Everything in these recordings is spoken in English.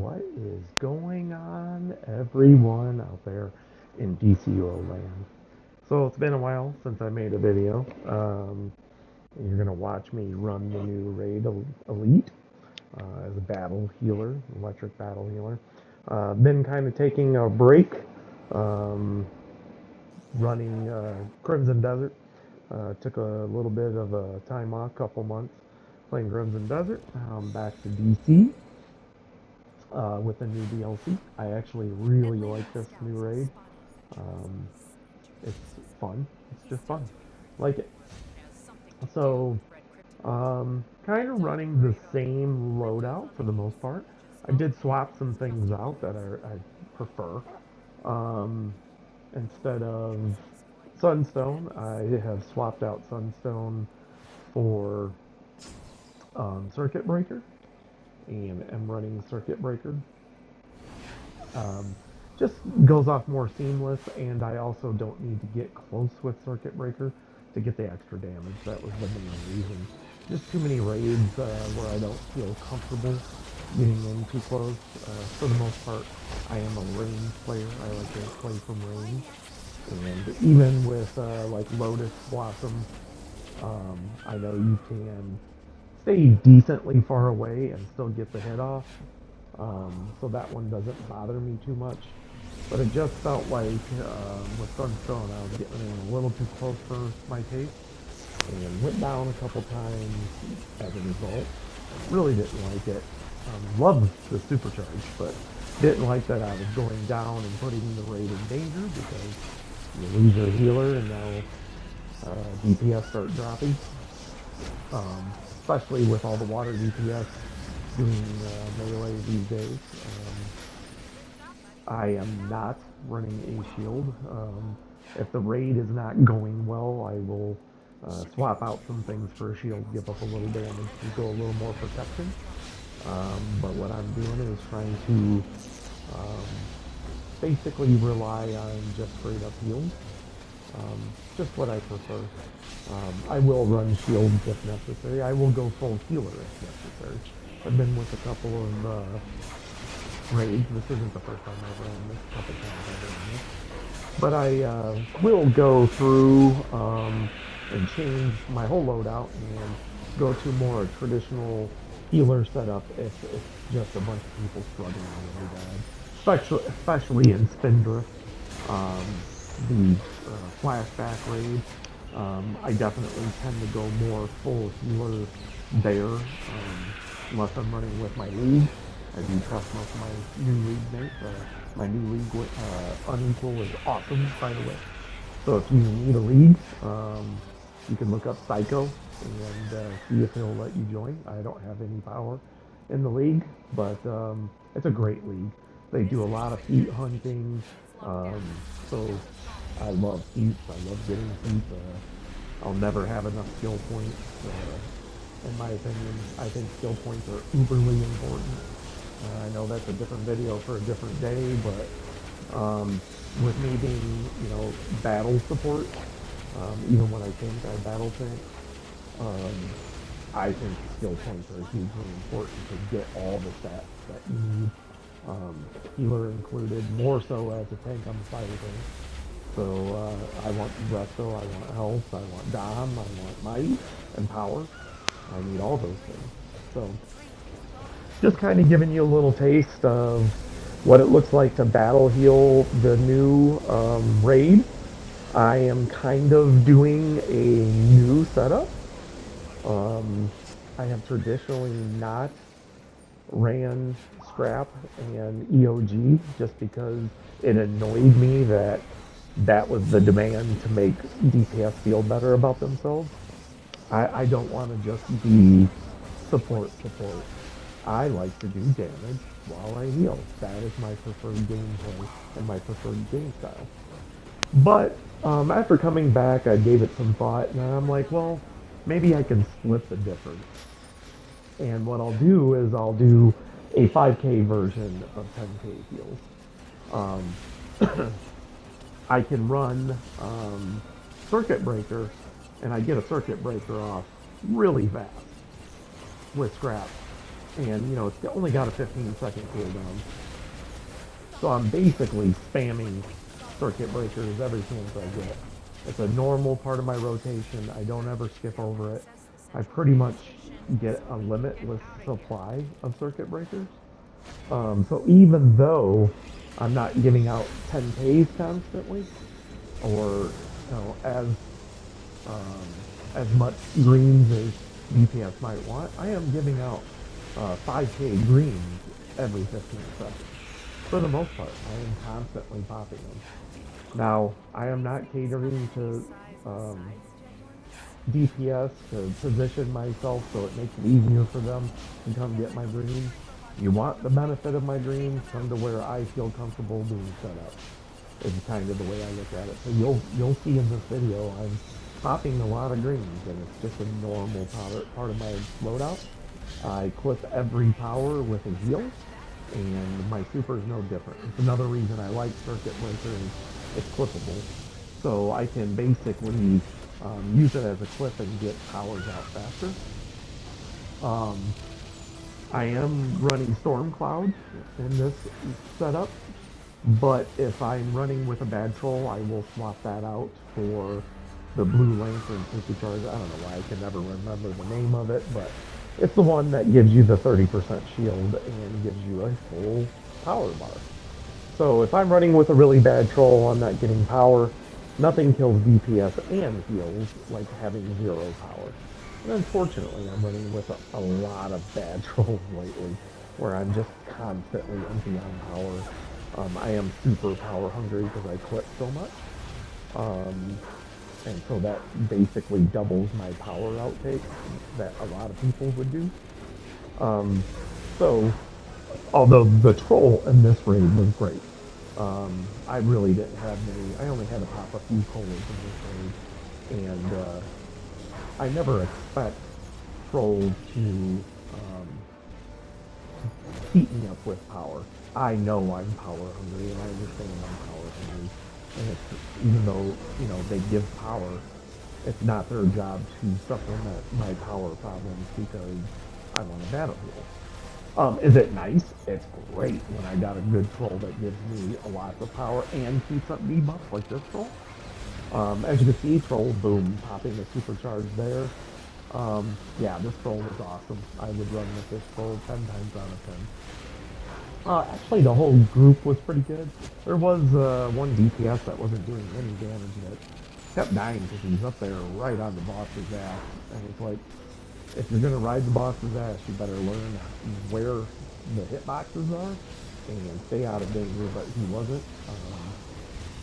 What is going on, everyone out there in DCO land? So it's been a while since I made a video. You're gonna watch me run the new Raid Elite as a battle healer, electric battle healer. Been kind of taking a break, um, running Crimson Desert. Took a little bit of a time off, couple months playing Crimson Desert. Now I'm back to DC with the new DLC. I actually really like this new raid. Um, it's fun. It's just fun. Like it. So, kind of running the same loadout for the most part. I did swap some things out that I prefer. Um, Instead of Sunstone, I have swapped out Sunstone for Circuit Breaker, and am running Circuit Breaker. Um, just goes off more seamless, and I also don't need to get close with Circuit Breaker to get the extra damage. That was the main reason. Just too many raids where I don't feel comfortable getting in too close. For the most part, I am a range player. I like to play from range. And even with like Lotus Blossom, I know you can stay decently far away and still get the hit off. So that one doesn't bother me too much. But it just felt like with Sunstone, I was getting in a little too close for my taste and went down a couple times as a result. Really didn't like it. Loved the supercharge, but didn't like that I was going down and putting the raid in danger because you lose your healer and now DPS start dropping. Especially with all the water DPS doing melee these days. I am not running a shield. If the raid is not going well, I will swap out some things for a shield, give up a little damage to go a little more protection. But what I'm doing is trying to um, basically rely on just straight up heals. Just what I prefer. I will run shields if necessary. I will go full healer if necessary. I've been with a couple of raids. This isn't the first time I've ran this. A couple times I've ran this. But I will go through and change my whole loadout and go to more traditional healer setup if it's just a bunch of people struggling really bad. Especially in Spindrift. The flashback raid. I definitely tend to go more full healer there, unless I'm running with my league. I do trust most of my new league mates. My new league unequal is awesome, by the way. So if you need a league, you can look up Psycho and see if he'll let you join. I don't have any power in the league, but it's a great league. They do a lot of feat hunting, so I love feats. I love getting feats. I'll never have enough skill points. In my opinion, I think skill points are uberly important. I know that's a different video for a different day, but with me being, battle support, even when I tank, I battle tank. Um, I think skill points are hugely important to get all the stats that you need. Healer included, more so as a tank on the fire tank. So I want resto, I want health, I want dom, I want might and power. I need all those things. So just kind of giving you a little taste of what it looks like to battle heal the new raid. I am kind of doing a new setup. I have traditionally not ran Scrap and EOG just because it annoyed me that that was the demand to make DPS feel better about themselves. I don't want to just be support. I like to do damage while I heal. That is my preferred gameplay and my preferred game style. But after coming back, I gave it some thought, and I'm like, well, maybe I can split the difference. And what I'll do is I'll do a 5K version of 10K heals. I can run Circuit Breaker, and I get a Circuit Breaker off really fast with Scrap. And, you know, it's only got a 15-second cooldown. So I'm basically spamming circuit breakers every chance I get. It's a normal part of my rotation. I don't ever skip over it. I pretty much get a limitless supply of circuit breakers. So even though I'm not giving out 10Ks constantly, or um, as much greens as DPS might want, I am giving out 5K greens every 15 seconds. For the most part, I am constantly popping them. Now, I am not catering to DPS to position myself so it makes it easier for them to come get my greens. You want the benefit of my greens, come to where I feel comfortable being set up. Is kind of the way I look at it. So you'll see in this video I'm popping a lot of greens, and it's just a normal part of my loadout. I clip every power with a heal, and my super is no different. It's another reason I like Circuit Breaker is it's clippable. So I can basically use it as a clip and get powers out faster. Um, I am running Storm Cloud in this setup, but if I'm running with a bad troll, I will swap that out for the Blue Lantern Supercharge. I don't know why I can never remember the name of it, but it's the one that gives you the 30% shield and gives you a full power bar. So if I'm running with a really bad troll, I'm not getting power. Nothing kills DPS and heals like having zero power. And unfortunately, I'm running with a lot of bad trolls lately, where I'm just constantly empty on power. I am super power hungry because I quit so much. Um, and so that basically doubles my power outtake that a lot of people would do. Um, so although the troll in this raid was great, I really didn't have many. I only had to pop a few colas in this raid, and I never expect trolls to heat me up with power. I know I'm power hungry, and I understand I'm power hungry. And it's, even though they give power, it's not their job to supplement my power problems because I'm on a battlefield. Is it nice? It's great when I got a good troll that gives me a lot of power and keeps up debuffs like this troll. As you can see, troll, boom, popping the supercharge there. Yeah, this troll was awesome. I would run with this troll 10 times out of 10. Actually, the whole group was pretty good. There was one DPS that wasn't doing any damage that kept dying because he's up there right on the boss's ass. And it's like, if you're going to ride the boss's ass, you better learn where the hitboxes are and stay out of danger, but he wasn't.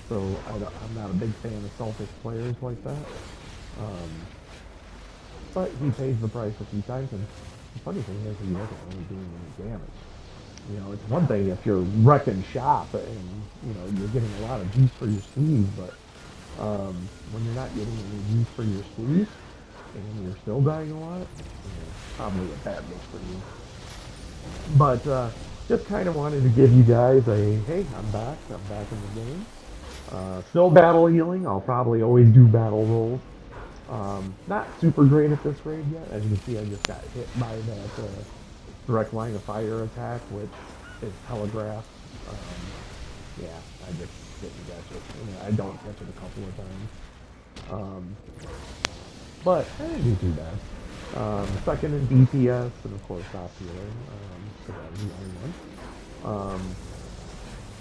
So I'm not a big fan of selfish players like that. Um, but he pays the price a few times, and the funny thing is he wasn't really doing any damage. It's one thing if you're wrecking shop and, you're getting a lot of juice for your sleeve, but when you're not getting any juice for your sleeve and you're still dying a lot, probably a bad look for you. But just kind of wanted to give you guys hey, I'm back in the game. Still battle healing. I'll probably always do battle rolls. Not super great at this raid yet. As you can see, I just got hit by that direct line of fire attack, which is telegraphed. Yeah, I just didn't catch it. I don't catch it a couple of times. But I didn't do too bad. Second in DPS, and of course top healer, because I was the only one.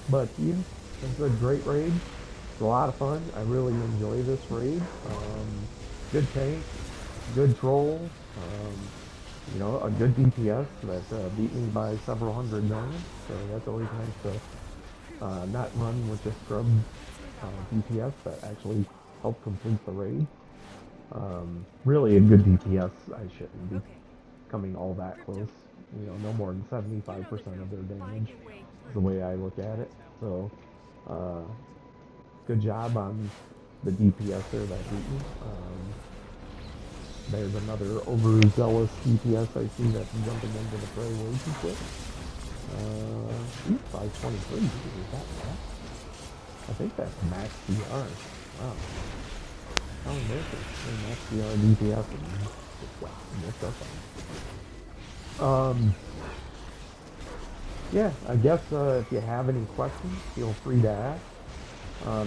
But yeah, it's a great raid. It's a lot of fun. I really enjoy this raid. Good tank, good troll. A good DPS that beat me by several hundred million. So that's always nice to not run with just scrub DPS that actually help complete the raid. Really a good DPS, I shouldn't be coming all that close. No more than 75% of their damage is the way I look at it. So, good job on the DPS there that beat me. There's another overzealous DPS I see that's jumping into the fray way too quick. 523, is that max? I think that's max CR. Wow. Oh, mercy. Max CR DPS and just got messed up on. Um, yeah, I guess if you have any questions, feel free to ask.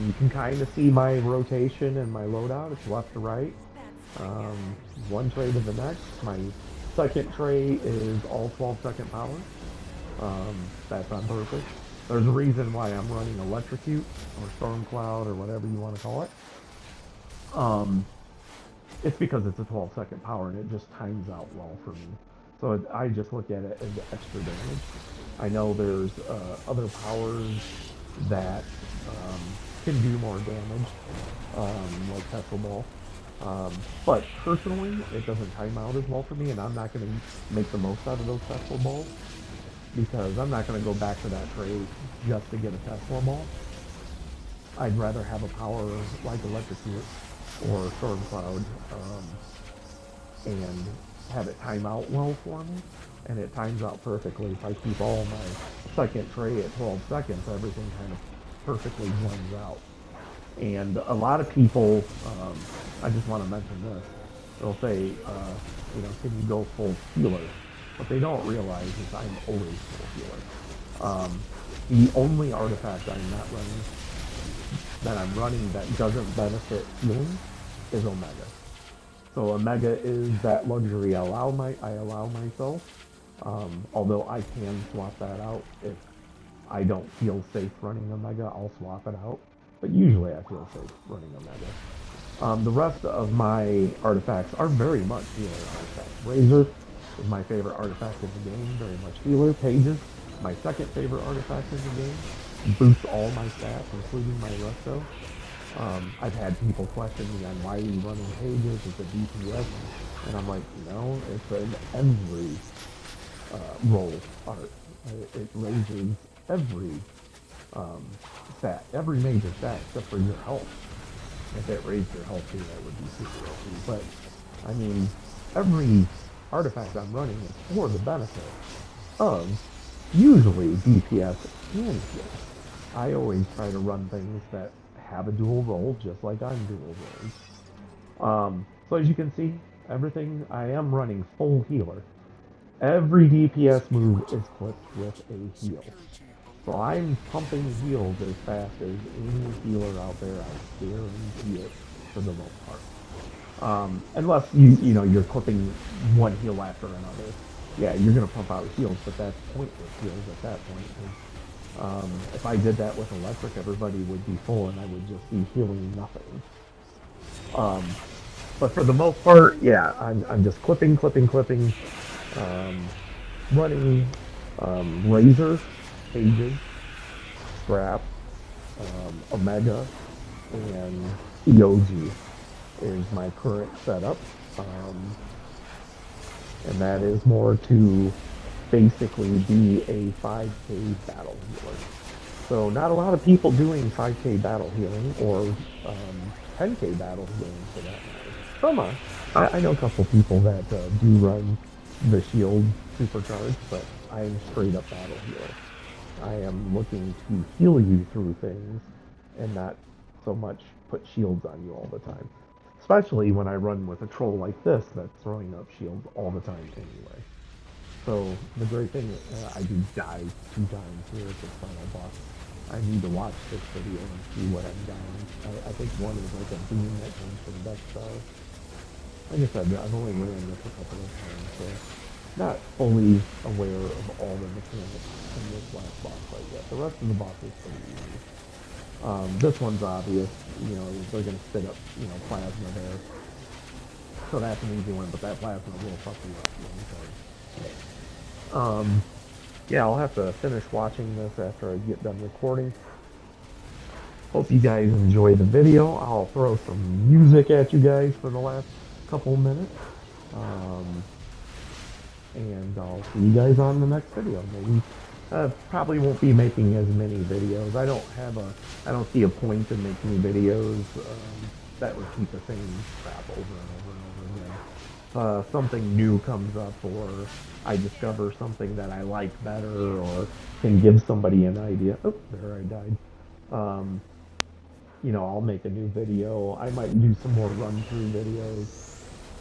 You can kind of see my rotation and my loadout. It's left to right. Um, one tray to the next. My second tray is all 12-second power. That's on purpose. There's a reason why I'm running Electrocute or Storm Cloud or whatever you want to call it. Um, it's because it's a 12-second power and it just times out well for me. So I just look at it as extra damage. I know there's other powers that um, can do more damage, like Tesla Ball. But personally, it doesn't time out as well for me, and I'm not going to make the most out of those Tesla Balls because I'm not going to go back to that trade just to get a Tesla Ball. I'd rather have a power like Electrocute or Storm Cloud, and have it time out well for me. And it times out perfectly. If I keep all my second tray at 12 seconds, everything kind of perfectly runs out. And a lot of people, I just want to mention this, they'll say, can you go full healer? What they don't realize is I'm always full healer. The only artifact I'm running that doesn't benefit healing is Omega. So Omega is that luxury I allow myself. Although I can swap that out if I don't feel safe running Omega, I'll swap it out. But usually I feel safe running Omega. The rest of my artifacts are very much healer artifacts. Razor is my favorite artifact in the game, very much healer. Pages, my second favorite artifact in the game. Boosts all my stats, including my resto. I've had people question me on why are you running pages, it's a DPS, and I'm like, no, it's an every role art. It raises every stat, every major stat except for your health. If it raised your health too, that would be super OP. But I mean, every artifact I'm running is for the benefit of usually DPS and heal. I always try to run things that have a dual role, just like I'm dual roles. So as you can see, everything I am running full healer. Every DPS move is clipped with a heal. So I'm pumping heals as fast as any healer out there. I guarantee it for the most part. Unless you're clipping one heal after another. Yeah, you're gonna pump out heals, but that's pointless heals at that point. If I did that with electric, everybody would be full and I would just be healing nothing. But for the most part, yeah, I'm just clipping, running razor, pages, scrap, omega, and EOG is my current setup. And that is more to basically be a 5k battle healer. So not a lot of people doing 5k battle healing or 10k battle healing for that matter. Some are. I know a couple people that do run the shield supercharged, but I am straight up battle healer. I am looking to heal you through things and not so much put shields on you all the time. Especially when I run with a troll like this that's throwing up shields all the time anyway. So the great thing, I do die 2 times here at the final boss. I need to watch this video and see what I'm dying. I think one is like a beam that comes from Death Star. Like I said, I've only ran this a couple of times, so not fully aware of all the mechanics in this last boss fight yet. The rest of the boss is pretty easy. This one's obvious, they're going to spit up, plasma there. So that's an easy one, but that plasma will fuck you up long term. Yeah, I'll have to finish watching this after I get done recording. Hope you guys enjoy the video. I'll throw some music at you guys for the last couple minutes. And I'll see you guys on the next video. Maybe probably won't be making as many videos. I don't see a point in making videos that repeat the same crap over and over and over again. Something new comes up, or I discover something that I like better, or can give somebody an idea. Oh, there I died. I'll make a new video. I might do some more run-through videos,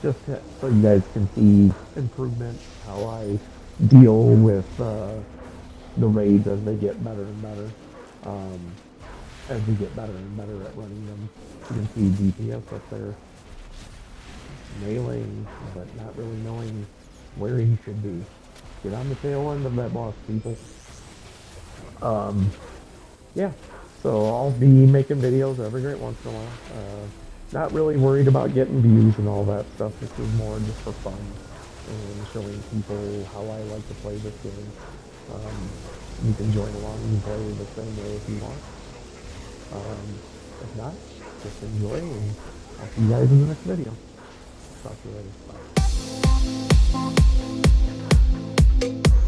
just so you guys can see improvement, how I deal with the raids as they get better and better. Um, as we get better and better at running them, you can see DPS up there meleeing, but not really knowing where he should be. Get on the tail end of that boss, people. Um, yeah, so I'll be making videos every great once in a while. Not really worried about getting views and all that stuff. This is more just for fun and showing people how I like to play this game. Um, you can join along and play the same way if you want. If not, just enjoy and I'll see you guys in the next video. Talk to you later. Bye.